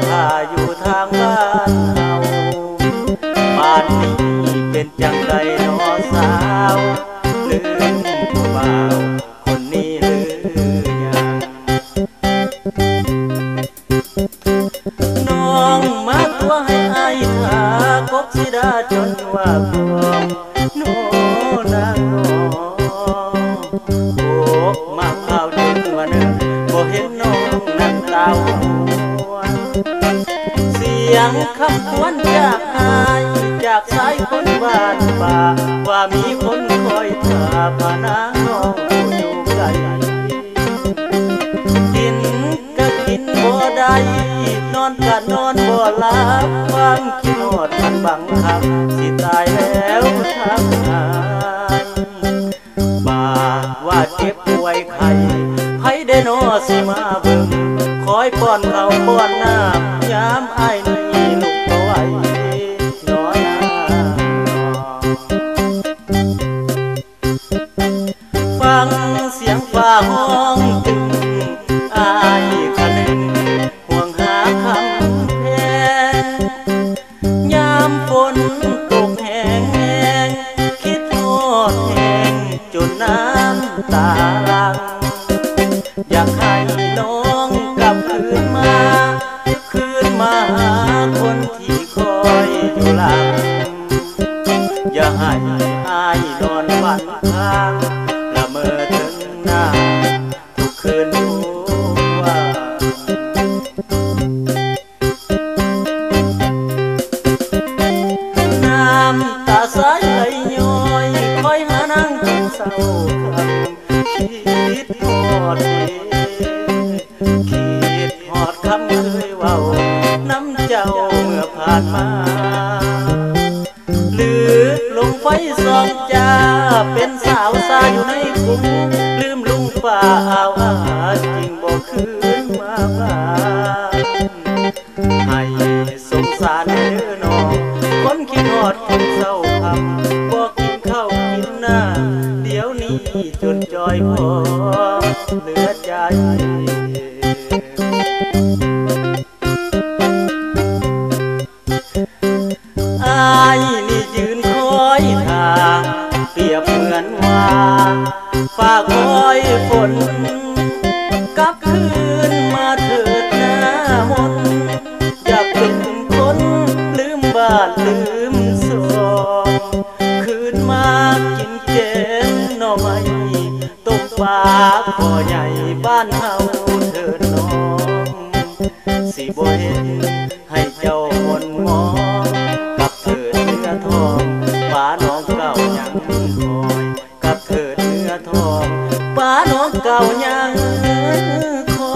ท่าอยู่ทางบ้านเฮาบ้านนี้เป็นจังไรน้อสาวลืมผู้บ่าวคนนี้หรือยังน้องมาตัวให้อายทากบสิดาจนว่าพวงโนนางโอ้มาข่าวจนว่าหนึ่งบ่เห็นน้องนั่นตาเสียงคำควนจากอายจากสายคนบ้านป่าว่ามีคนคอยท่าพานางน้องผู้อยู่ไกลกินก็กินบ่ได้นอนก็นอนบ่หลับความคิดฮอดมันบังคับสิตายแล้วทำงานบ่าว่าเจ็บป่วยไข้ไผได้น้อสิมาเบิ่งคอยป้อนข้าวป้อนน้ำยามอ้ายนี่ลุกบ่ไหวน้อนาฟังเสียงฟ้าห้องตึงอ้ายคะนึงห่วงหาคำแพงยามฝนตกแห้งแห้งคิดฮอดแห้งจนน้ำตาลังอยากให้น้องกลับคืนมาหาคนที่คอยอยู่หลังอย่าให้อายนอนฝันข้างละเมอถึงหน้าทุกคืนว่าน้ำตาสายไหลย้อยคอยหานางจนเศร้าคำคิดฮอดคำเคยเว้าน้ำเจ้าเมื่อผ่านมาหรือลงไฟสองจ้าเป็นสาวสาอยู่ในคุกลืมลุงป่าเอาอาจริงบอกคืนมาบ้านให้สงสารเด้อน้องคนคิดฮอดคนเศร้าคำบอกกินข้าวกินหน้าเดี๋ยวนี้จนจอยพอเหลือใจอายนี่ยืนคอยท่าเปรียบเหมือนว่าฟ้าคอยฝนกลับคืนมาเถิดหน้ามนอย่าเป็นคนลืมบ้านลืมซองคืนมากินแกงหน่อไม้ต้มปลาคอใหญ่บ้านเฮาเถิดน้องสิบ่เห็นให้เจ้าหม่นหมองกับเถิดเนื้อทองป้าน้องเก่ายังคอยกับเถิดเนื้อทองป้าน้องเก่ายังคอ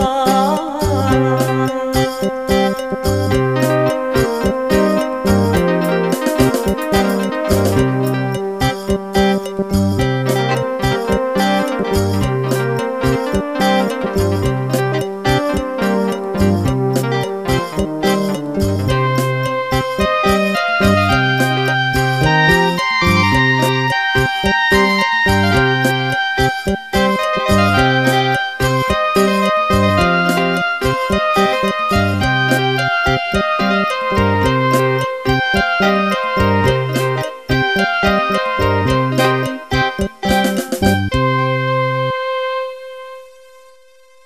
ย